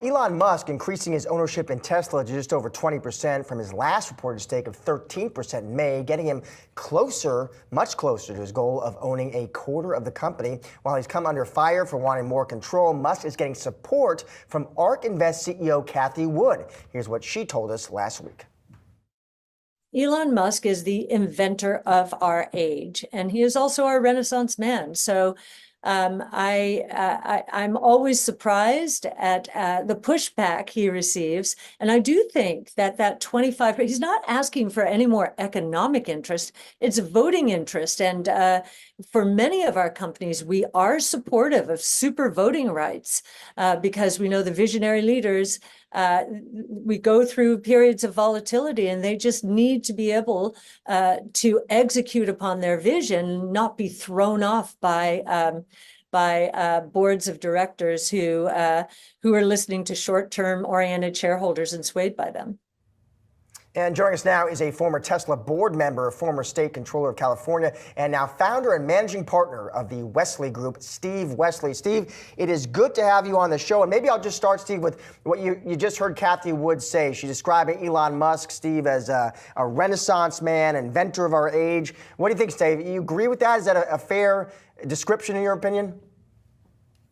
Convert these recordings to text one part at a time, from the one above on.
Elon Musk increasing his ownership in Tesla to just over 20% from his last reported stake of 13% in May, getting him closer, much closer to his goal of owning a quarter of the company. While he's come under fire for wanting more control, Musk is getting support from ARK Invest CEO Cathie Wood. Here's what she told us last week. Elon Musk is the inventor of our age, and he is also our Renaissance man. So I'm always surprised at the pushback he receives. And I do think that 25, he's not asking for any more economic interest, it's voting interest. And for many of our companies, we are supportive of super voting rights because we know the visionary leaders, we go through periods of volatility and they just need to be able to execute upon their vision, not be thrown off by boards of directors who are listening to short-term oriented shareholders and swayed by them. And joining us now is a former Tesla board member, former state controller of California, and now founder and managing partner of the Wesley Group, Steve Wesley. Steve, it is good to have you on the show. And maybe I'll just start, Steve, with what you just heard Cathie Wood say. She's describing Elon Musk, Steve, as a Renaissance man, inventor of our age. What do you think, Steve? You agree with that? Is that a fair description in your opinion?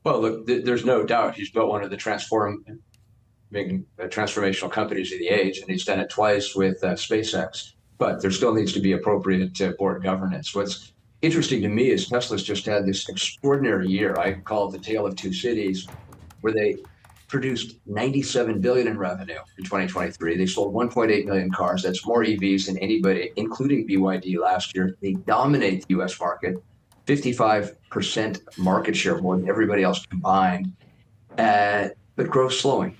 Well, look, there's no doubt he's built one of the transformational companies of the age, and he's done it twice with SpaceX. But there still needs to be appropriate board governance. What's interesting to me is Tesla's just had this extraordinary year. I call it the tale of two cities, where they produced $97 billion in revenue in 2023. They sold 1.8 million cars. That's more EVs than anybody, including BYD last year. They dominate the U.S. market, 55% market share, more than everybody else combined, but growth slowing.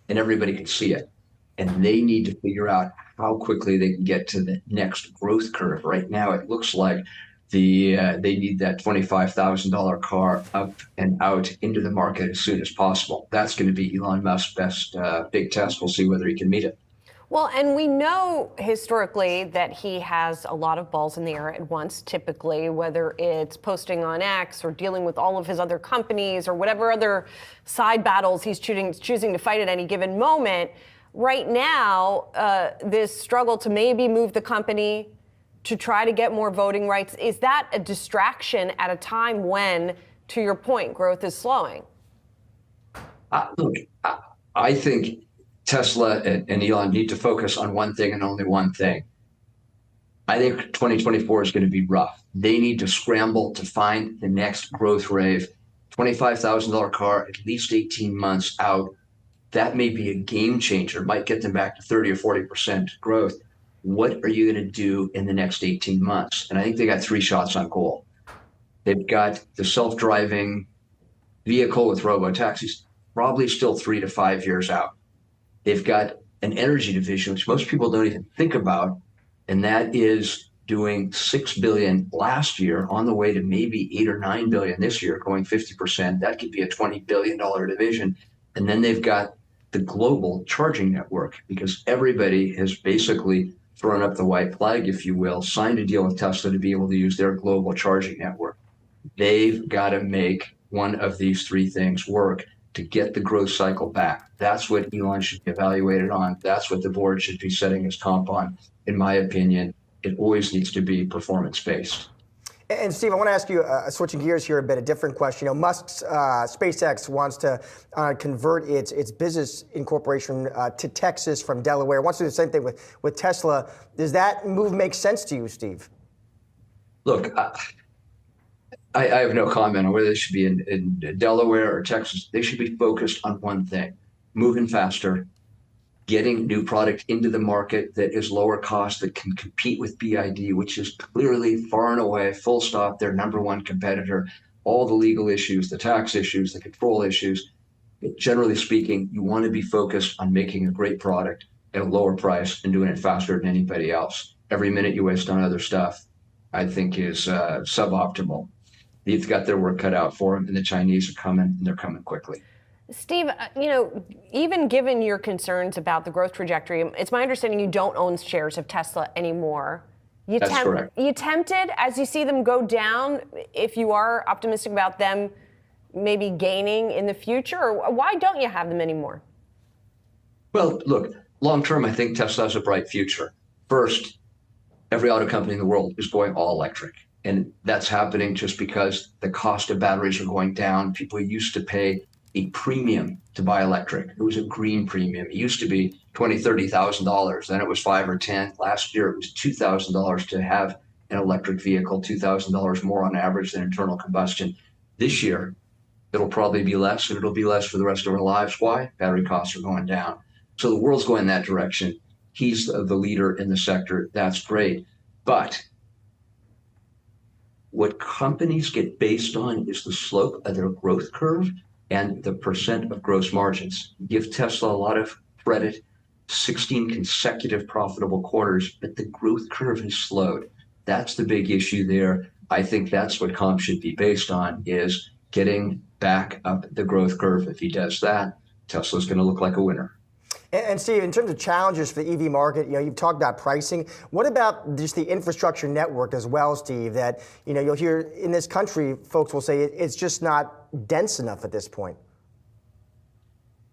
And everybody can see it. And they need to figure out how quickly they can get to the next growth curve. Right now, it looks like they need that $25,000 car up and out into the market as soon as possible. That's going to be Elon Musk's best big test. We'll see whether he can meet it. Well, and we know historically that he has a lot of balls in the air at once, typically, whether it's posting on X or dealing with all of his other companies or whatever other side battles he's choosing to fight at any given moment. Right now, this struggle to maybe move the company to try to get more voting rights, is that a distraction at a time when, to your point, growth is slowing? Look, I think Tesla and Elon need to focus on one thing and only one thing. I think 2024 is going to be rough. They need to scramble to find the next growth wave. $25,000 car, at least 18 months out. That may be a game changer, might get them back to 30 or 40% growth. What are you going to do in the next 18 months? And I think they got three shots on goal. They've got the self-driving vehicle with robo-taxis, probably still 3 to 5 years out. They've got an energy division, which most people don't even think about, and that is doing $6 billion last year, on the way to maybe $8 or $9 billion this year, going 50%. That could be a $20 billion division. And then they've got the global charging network, because everybody has basically thrown up the white flag, if you will, signed a deal with Tesla to be able to use their global charging network. They've got to make one of these three things work to get the growth cycle back. That's what Elon should be evaluated on. That's what the board should be setting his comp on. In my opinion, it always needs to be performance-based. And Steve, I want to ask you, switching gears here a bit, a different question. You know, Musk's SpaceX wants to convert its business incorporation to Texas from Delaware. Wants to do the same thing with Tesla. Does that move make sense to you, Steve? Look, I have no comment on whether they should be in Delaware or Texas. They should be focused on one thing: moving faster, getting new product into the market that is lower cost, that can compete with BYD, which is clearly far and away, full stop, their number one competitor. All the legal issues, the tax issues, the control issues. But generally speaking, you want to be focused on making a great product at a lower price and doing it faster than anybody else. Every minute you waste on other stuff, I think, is suboptimal. They've got their work cut out for them, and the Chinese are coming, and they're coming quickly. Steve, even given your concerns about the growth trajectory, it's my understanding you don't own shares of Tesla anymore. That's correct. You tempted, as you see them go down, if you are optimistic about them maybe gaining in the future? Or why don't you have them anymore? Well, look, long term, I think Tesla has a bright future. First, every auto company in the world is going all electric. And that's happening just because the cost of batteries are going down. People used to pay a premium to buy electric. It was a green premium. It used to be $20,000, $30,000. Then it was 5 or 10. Last year it was $2,000 to have an electric vehicle, $2,000 more on average than internal combustion. This year, it'll probably be less, and it'll be less for the rest of our lives. Why? Battery costs are going down. So the world's going that direction. He's the leader in the sector. That's great. But what companies get based on is the slope of their growth curve and the percent of gross margins. Give Tesla a lot of credit, 16 consecutive profitable quarters, but the growth curve has slowed. That's the big issue there. I think that's what comp should be based on, is getting back up the growth curve. If he does that, Tesla's going to look like a winner. And Steve, in terms of challenges for the EV market, you've talked about pricing. What about just the infrastructure network as well, Steve, that, you'll hear in this country, folks will say it's just not dense enough at this point?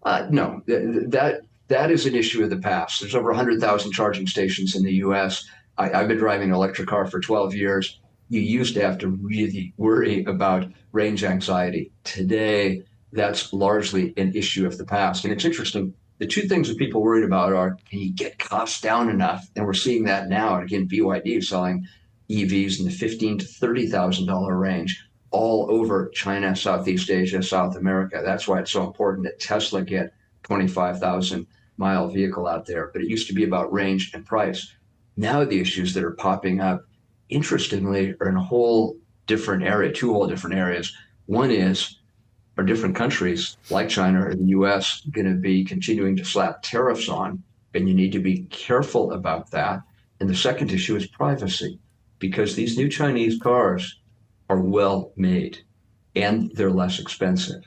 No, that is an issue of the past. There's over 100,000 charging stations in the US. I've been driving an electric car for 12 years. You used to have to really worry about range anxiety. Today, that's largely an issue of the past. And it's interesting. The two things that people are worried about are, can you get costs down enough? And we're seeing that now. And again, BYD is selling EVs in the $15,000 to $30,000 range all over China, Southeast Asia, South America. That's why it's so important that Tesla get 25,000 mile vehicle out there. But it used to be about range and price. Now the issues that are popping up, interestingly, are in a whole different area, two whole different areas. One is, are different countries like China or the US going to be continuing to slap tariffs on? And you need to be careful about that. And the second issue is privacy, because these new Chinese cars are well made and they're less expensive.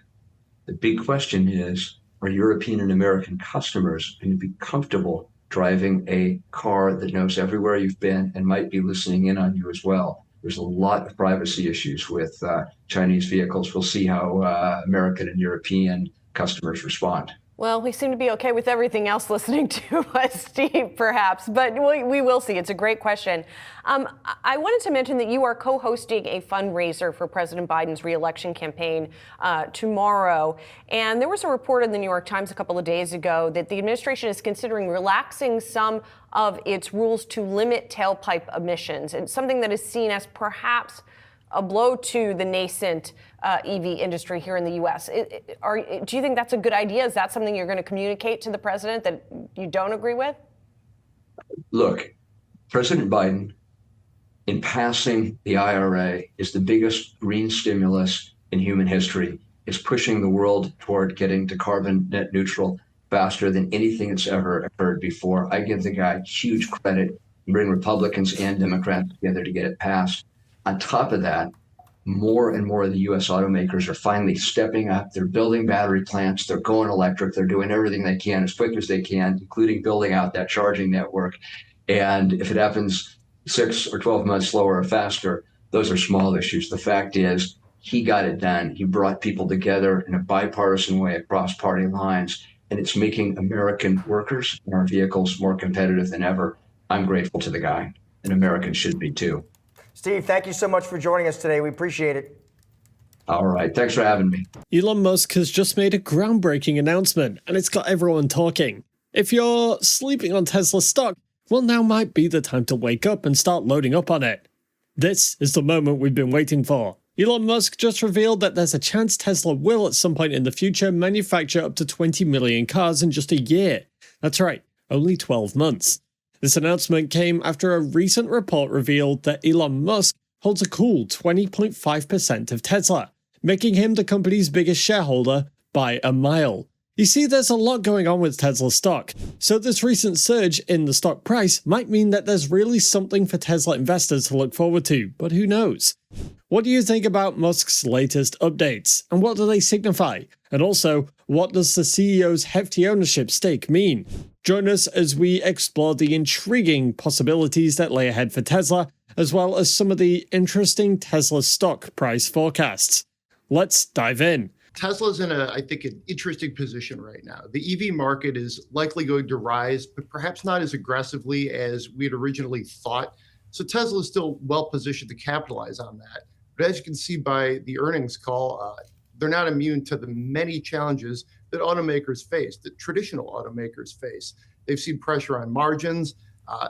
The big question is, are European and American customers going to be comfortable driving a car that knows everywhere you've been and might be listening in on you as well? There's a lot of privacy issues with Chinese vehicles. We'll see how American and European customers respond. Well, we seem to be okay with everything else listening to us, Steve, perhaps, but we will see. It's a great question. I wanted to mention that you are co-hosting a fundraiser for President Biden's re-election campaign tomorrow. And there was a report in the New York Times a couple of days ago that the administration is considering relaxing some of its rules to limit tailpipe emissions, and something that is seen as perhaps a blow to the nascent EV industry here in the U.S. Do you think that's a good idea? Is that something you're going to communicate to the president that you don't agree with? Look, President Biden, in passing the IRA, is the biggest green stimulus in human history, is pushing the world toward getting to carbon net neutral faster than anything that's ever occurred before. I give the guy huge credit. Bring Republicans and Democrats together to get it passed. On top of that, more and more of the U.S. automakers are finally stepping up. They're building battery plants. They're going electric. They're doing everything they can as quick as they can, including building out that charging network. And if it happens 6 or 12 months slower or faster, those are small issues. The fact is, he got it done. He brought people together in a bipartisan way across party lines, and it's making American workers and our vehicles more competitive than ever. I'm grateful to the guy, and Americans should be too. Steve, thank you so much for joining us today. We appreciate it. All right. Thanks for having me. Elon Musk has just made a groundbreaking announcement, and it's got everyone talking. If you're sleeping on Tesla stock, well, now might be the time to wake up and start loading up on it. This is the moment we've been waiting for. Elon Musk just revealed that there's a chance Tesla will at some point in the future manufacture up to 20 million cars in just a year. That's right, only 12 months. This announcement came after a recent report revealed that Elon Musk holds a cool 20.5% of Tesla, making him the company's biggest shareholder by a mile. You see, there's a lot going on with Tesla stock, so this recent surge in the stock price might mean that there's really something for Tesla investors to look forward to, but who knows? What do you think about Musk's latest updates, and what do they signify? And also, what does the CEO's hefty ownership stake mean? Join us as we explore the intriguing possibilities that lay ahead for Tesla, as well as some of the interesting Tesla stock price forecasts. Let's dive in. Tesla's in I think, an interesting position right now. The EV market is likely going to rise, but perhaps not as aggressively as we had originally thought. So Tesla is still well positioned to capitalize on that. But as you can see by the earnings call, they're not immune to the many challenges that automakers face, that traditional automakers face. They've seen pressure on margins.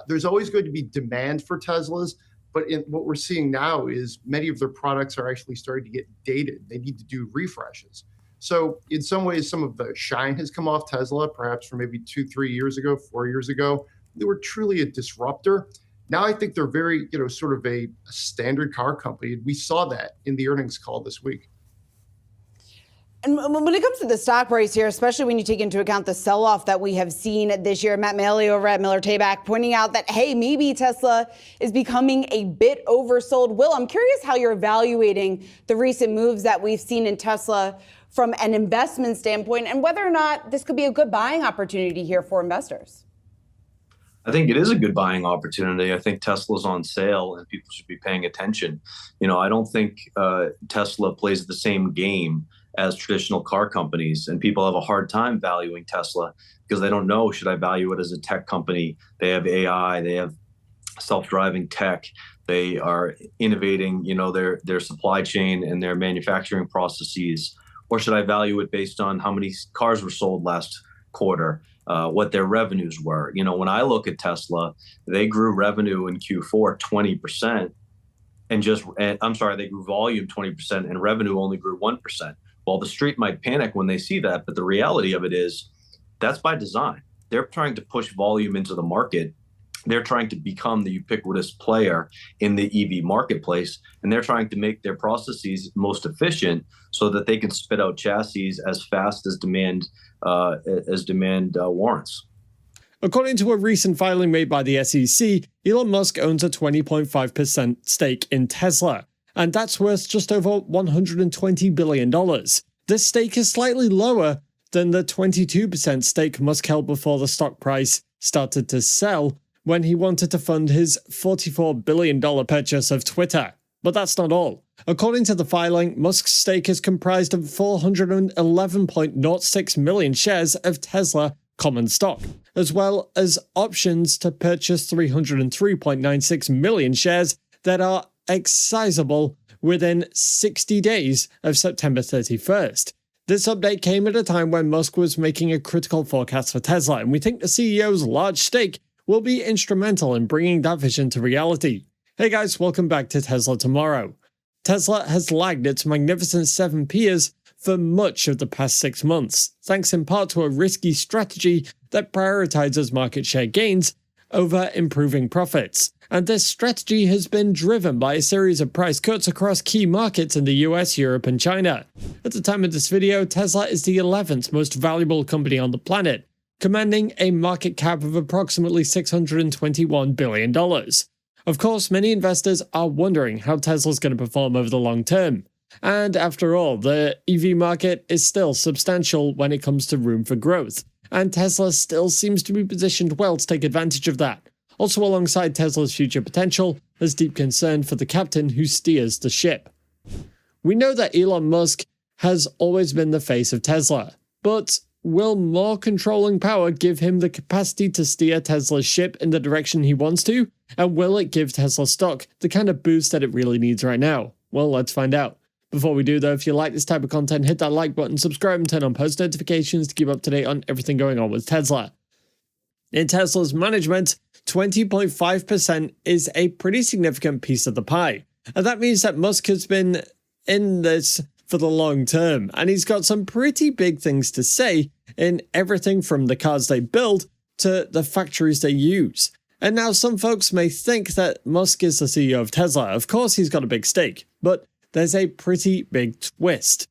There's always going to be demand for Teslas, but what we're seeing now is many of their products are actually starting to get dated. They need to do refreshes. So in some ways, some of the shine has come off Tesla, perhaps from maybe 2-3 years ago, 4 years ago. They were truly a disruptor. Now I think they're very, sort of a standard car company. We saw that in the earnings call this week. And when it comes to the stock price here, especially when you take into account the sell-off that we have seen this year, Matt Maley over at Miller Tabak pointing out that, hey, maybe Tesla is becoming a bit oversold. Will, I'm curious how you're evaluating the recent moves that we've seen in Tesla from an investment standpoint and whether or not this could be a good buying opportunity here for investors. I think it is a good buying opportunity. I think Tesla's on sale and people should be paying attention. I don't think Tesla plays the same game as traditional car companies, and people have a hard time valuing Tesla because they don't know, should I value it as a tech company? They have AI, they have self-driving tech, they are innovating, their supply chain and their manufacturing processes, or should I value it based on how many cars were sold last quarter, what their revenues were? When I look at Tesla, they grew revenue in Q4 20%, they grew volume 20%, and revenue only grew 1%. Well, the street might panic when they see that, but the reality of it is that's by design. They're trying to push volume into the market. They're trying to become the ubiquitous player in the EV marketplace, and they're trying to make their processes most efficient so that they can spit out chassis as fast as demand warrants. According to a recent filing made by the SEC, Elon Musk owns a 20.5% stake in Tesla, and that's worth just over $120 billion. This stake is slightly lower than the 22% stake Musk held before the stock price started to sell when he wanted to fund his $44 billion purchase of Twitter. But that's not all. According to the filing, Musk's stake is comprised of 411.06 million shares of Tesla common stock, as well as options to purchase 303.96 million shares that are excisable within 60 days of September 31st. This update came at a time when Musk was making a critical forecast for Tesla, and we think the CEO's large stake will be instrumental in bringing that vision to reality. Hey guys, welcome back to Tesla Tomorrow. Tesla has lagged its magnificent 7 peers for much of the past 6 months, thanks in part to a risky strategy that prioritizes market share gains over improving profits. And this strategy has been driven by a series of price cuts across key markets in the US, Europe, and China. At the time of this video, Tesla is the 11th most valuable company on the planet, commanding a market cap of approximately $621 billion. Of course, many investors are wondering how Tesla's going to perform over the long term. And after all, the EV market is still substantial when it comes to room for growth, and Tesla still seems to be positioned well to take advantage of that. Also alongside Tesla's future potential, there's deep concern for the captain who steers the ship. We know that Elon Musk has always been the face of Tesla, but will more controlling power give him the capacity to steer Tesla's ship in the direction he wants to? And will it give Tesla stock the kind of boost that it really needs right now? Well, let's find out. Before we do though, if you like this type of content, hit that like button, subscribe, and turn on post notifications to keep up to date on everything going on with Tesla. In Tesla's management, 20.5% is a pretty significant piece of the pie. And that means that Musk has been in this for the long term, and he's got some pretty big things to say in everything from the cars they build to the factories they use. And now some folks may think that Musk is the CEO of Tesla. Of course he's got a big stake, but there's a pretty big twist.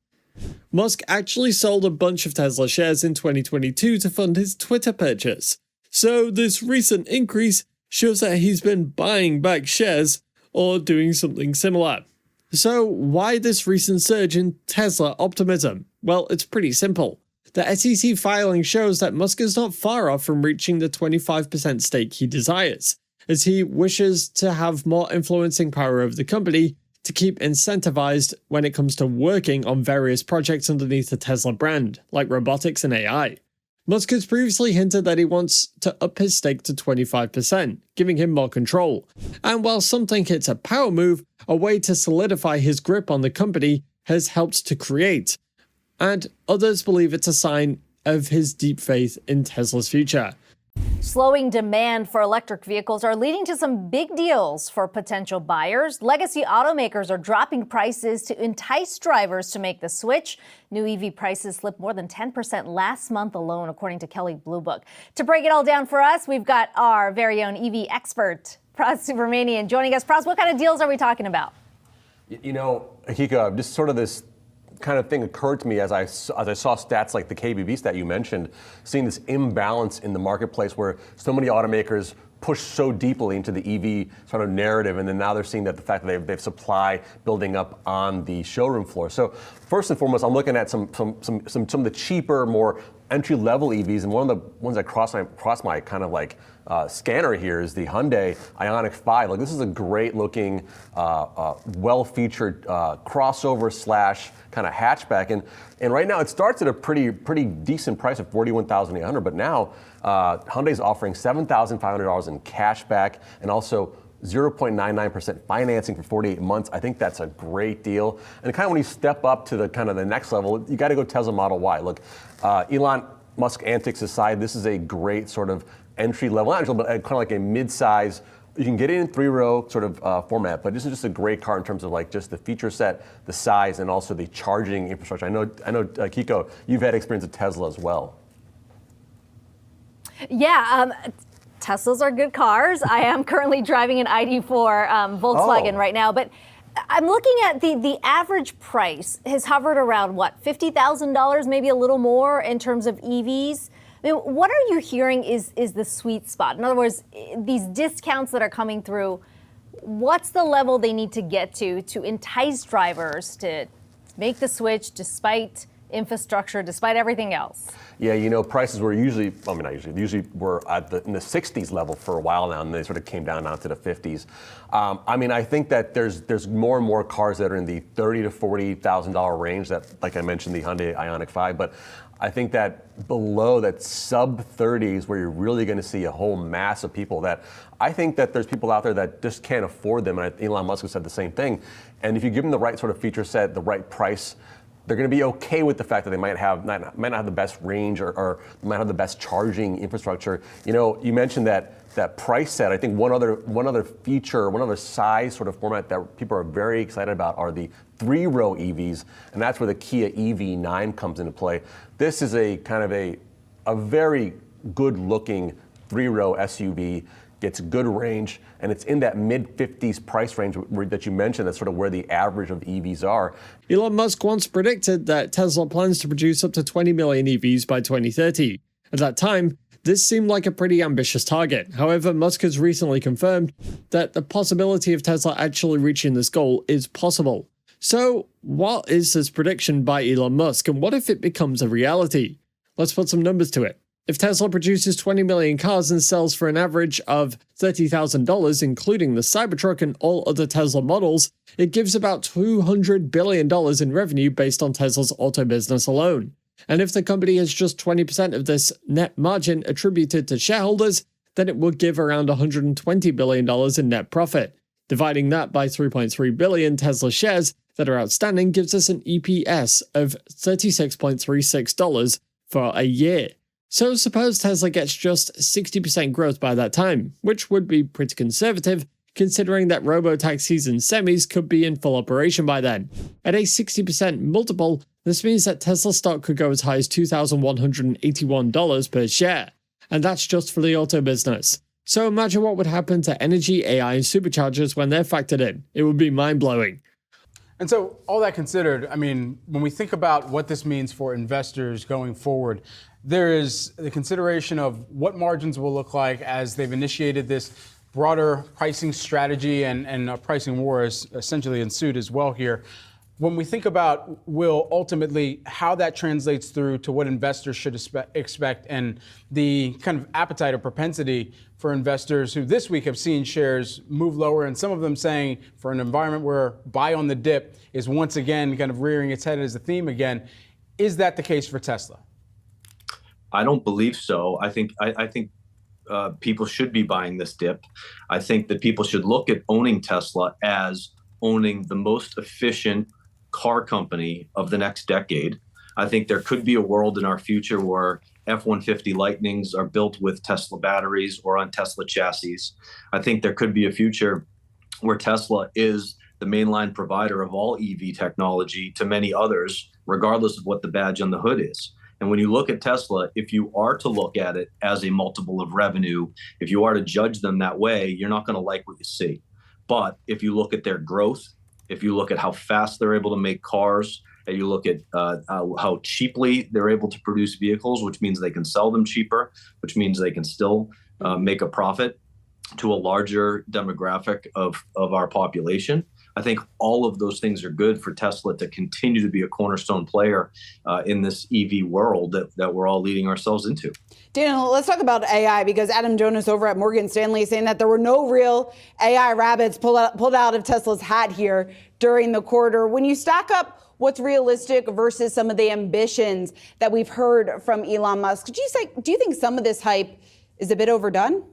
Musk actually sold a bunch of Tesla shares in 2022 to fund his Twitter purchase. So this recent increase shows that he's been buying back shares or doing something similar. So why this recent surge in Tesla optimism? Well, it's pretty simple. The SEC filing shows that Musk is not far off from reaching the 25% stake he desires, as he wishes to have more influencing power over the company to keep incentivized when it comes to working on various projects underneath the Tesla brand, like robotics and AI. Musk has previously hinted that he wants to up his stake to 25%, giving him more control. And while some think it's a power move, a way to solidify his grip on the company has helped to create. And others believe it's a sign of his deep faith in Tesla's future. Slowing demand for electric vehicles are leading to some big deals for potential buyers. Legacy automakers are dropping prices to entice drivers to make the switch. New EV prices slipped more than 10% last month alone, according to Kelley Blue Book. To break it all down for us, we've got our very own EV expert, Pras Subramanian, joining us. Pras, what kind of deals are we talking about? You know, Akiko, just sort of this kind of thing occurred to me as I saw stats like the KBB stat you mentioned, seeing this imbalance in the marketplace where so many automakers push so deeply into the EV sort of narrative, and then now they're seeing that the fact that they have supply building up on the showroom floor. So first and foremost, I'm looking at some of the cheaper, more entry-level EVs, and one of the ones that crossed my kind of like scanner here is the Hyundai Ioniq 5. Like, this is a great-looking, well-featured crossover slash kind of hatchback, and right now it starts at a pretty decent price of $41,800. But now Hyundai's offering $7,500 in cash back, and also 0.99% financing for 48 months. I think that's a great deal. And kind of when you step up to the kind of the next level, you got to go Tesla Model Y. Look, Elon Musk antics aside, this is a great sort of entry level, not entry level, but kind of like a mid-size. You can get it in 3-row sort of format, but this is just a great car in terms of like just the feature set, the size, and also the charging infrastructure. I know, Kiko, you've had experience with Tesla as well. Yeah, Teslas are good cars. I am currently driving an ID4 Volkswagen right now, but I'm looking at the average price has hovered around what, $50,000, maybe a little more in terms of EVs. I mean, what are you hearing is the sweet spot? In other words, these discounts that are coming through, what's the level they need to get to entice drivers to make the switch despite infrastructure, despite everything else? Yeah, you know, prices were usually, usually were in the 60s level for a while now, and they sort of came down to the 50s. I mean, I think that there's more and more cars that are in the $30,000 to $40,000 range. That, like I mentioned, the Hyundai Ioniq 5, but I think that below that sub 30s where you're really going to see a whole mass of people that I think that there's people out there that just can't afford them. And Elon Musk has said the same thing. And if you give them the right sort of feature set, the right price, they're going to be okay with the fact that they might not have the best range or might have the best charging infrastructure. You know, you mentioned that price set. I think one other feature, one other size sort of format that people are very excited about are the 3-row EVs, and that's where the Kia EV9 comes into play. This is a kind of a very good-looking 3-row SUV. Gets good range, and it's in that mid-50s price range that you mentioned. That's sort of where the average of EVs are. Elon Musk once predicted that Tesla plans to produce up to 20 million EVs by 2030. At that time, this seemed like a pretty ambitious target. However, Musk has recently confirmed that the possibility of Tesla actually reaching this goal is possible. So, what is this prediction by Elon Musk, and what if it becomes a reality? Let's put some numbers to it. If Tesla produces 20 million cars and sells for an average of $30,000, including the Cybertruck and all other Tesla models, it gives about $200 billion in revenue based on Tesla's auto business alone. And if the company has just 20% of this net margin attributed to shareholders, then it would give around $120 billion in net profit. Dividing that by 3.3 billion Tesla shares that are outstanding gives us an EPS of $36.36 for a year. So suppose Tesla gets just 60% growth by that time, which would be pretty conservative, considering that robo-taxis and semis could be in full operation by then. At a 60% multiple, this means that Tesla stock could go as high as $2,181 per share, and that's just for the auto business. So imagine what would happen to energy, AI, and superchargers when they're factored in. It would be mind-blowing. And so, all that considered, I mean, when we think about what this means for investors going forward, there is the consideration of what margins will look like as they've initiated this broader pricing strategy, and a pricing war has essentially ensued as well here. when we think about, Will, ultimately how that translates through to what investors should expect and the kind of appetite or propensity for investors who this week have seen shares move lower, and some of them saying for an environment where buy on the dip is once again kind of rearing its head as a theme again. Is that the case for Tesla? I don't believe so. I think people should be buying this dip. I think that people should look at owning Tesla as owning the most efficient car company of the next decade. I think there could be a world in our future where F-150 Lightnings are built with Tesla batteries or on Tesla chassis. I think there could be a future where Tesla is the mainline provider of all EV technology to many others, regardless of what the badge on the hood is. And when you look at Tesla, if you are to look at it as a multiple of revenue, if you are to judge them that way, you're not going to like what you see. But if you look at their growth, if you look at how fast they're able to make cars, and you look at how cheaply they're able to produce vehicles, which means they can sell them cheaper, which means they can still make a profit to a larger demographic of our population. I think all of those things are good for Tesla to continue to be a cornerstone player in this EV world that we're all leading ourselves into. Daniel, let's talk about AI, because Adam Jonas over at Morgan Stanley is saying that there were no real AI rabbits pulled out of Tesla's hat here during the quarter. When you stack up what's realistic versus some of the ambitions that we've heard from Elon Musk, do you think some of this hype is a bit overdone?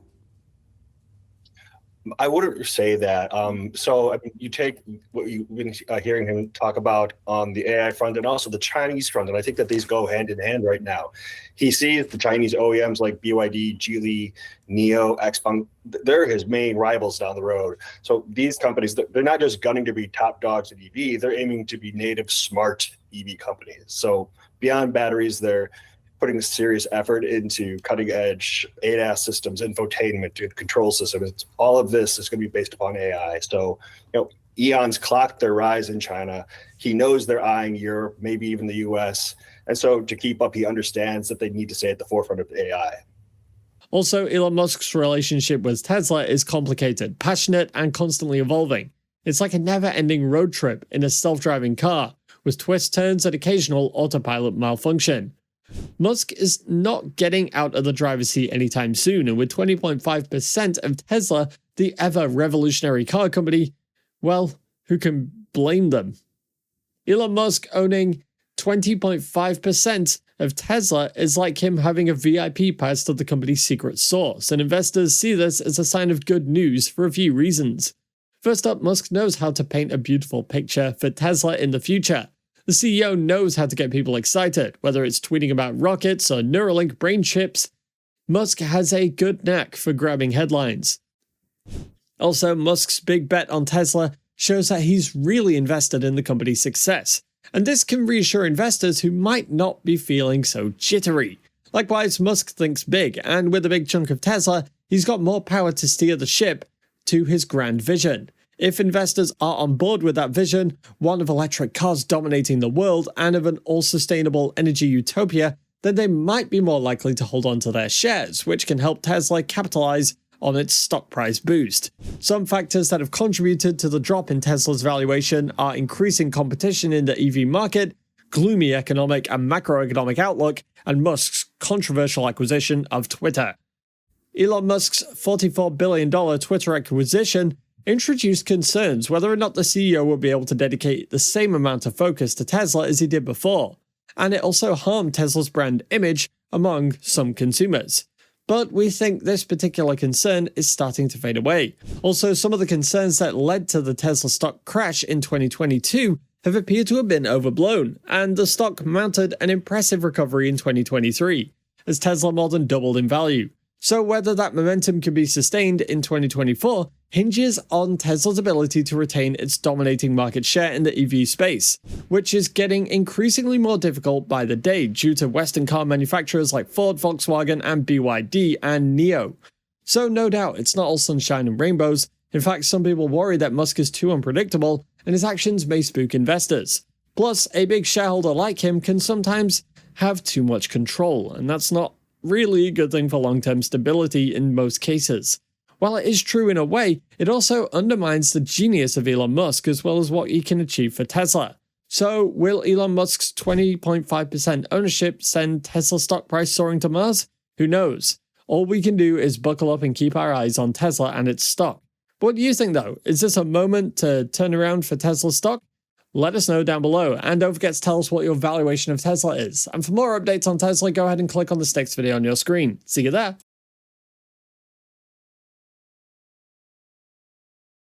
I wouldn't say that. So I mean, you take what you've been hearing him talk about on the AI front and also the Chinese front, and I think that these go hand in hand right now. He sees the Chinese OEMs like BYD, Geely, NIO, XPeng, they're his main rivals down the road. So these companies, they're not just gunning to be top dogs in EV, they're aiming to be native smart EV companies. So beyond batteries, they're putting serious effort into cutting edge ADAS systems, infotainment, control systems. All of this is going to be based upon AI. So, Eon's clocked their rise in China. He knows they're eyeing Europe, maybe even the US. And so to keep up, he understands that they need to stay at the forefront of AI. Also, Elon Musk's relationship with Tesla is complicated, passionate, and constantly evolving. It's like a never-ending road trip in a self-driving car, with twists, turns, and occasional autopilot malfunction. Musk is not getting out of the driver's seat anytime soon, and with 20.5% of Tesla, the ever-revolutionary car company, well, who can blame them? Elon Musk owning 20.5% of Tesla is like him having a VIP pass to the company's secret sauce, and investors see this as a sign of good news for a few reasons. First up, Musk knows how to paint a beautiful picture for Tesla in the future. The CEO knows how to get people excited, whether it's tweeting about rockets or Neuralink brain chips. Musk has a good knack for grabbing headlines. Also, Musk's big bet on Tesla shows that he's really invested in the company's success, and this can reassure investors who might not be feeling so jittery. Likewise, Musk thinks big, and with a big chunk of Tesla, he's got more power to steer the ship to his grand vision. If investors are on board with that vision, one of electric cars dominating the world and of an all-sustainable energy utopia, then they might be more likely to hold on to their shares, which can help Tesla capitalize on its stock price boost. Some factors that have contributed to the drop in Tesla's valuation are increasing competition in the EV market, gloomy economic and macroeconomic outlook, and Musk's controversial acquisition of Twitter. Elon Musk's $44 billion Twitter acquisition introduced concerns whether or not the CEO will be able to dedicate the same amount of focus to Tesla as he did before, and it also harmed Tesla's brand image among some consumers. But we think this particular concern is starting to fade away. Also, some of the concerns that led to the Tesla stock crash in 2022 have appeared to have been overblown, and the stock mounted an impressive recovery in 2023, as Tesla more than doubled in value. So whether that momentum can be sustained in 2024 hinges on Tesla's ability to retain its dominating market share in the EV space, which is getting increasingly more difficult by the day due to Western car manufacturers like Ford, Volkswagen, and BYD and NIO. So no doubt it's not all sunshine and rainbows. In fact, some people worry that Musk is too unpredictable and his actions may spook investors. Plus, a big shareholder like him can sometimes have too much control, and that's not really a good thing for long-term stability in most cases. While it is true in a way, it also undermines the genius of Elon Musk as well as what he can achieve for Tesla. So, will Elon Musk's 20.5% ownership send Tesla stock price soaring to Mars? Who knows? All we can do is buckle up and keep our eyes on Tesla and its stock. But what do you think though? Is this a moment to turn around for Tesla stock? Let us know down below, and don't forget to tell us what your valuation of Tesla is. And for more updates on Tesla, go ahead and click on this next video on your screen. See you there.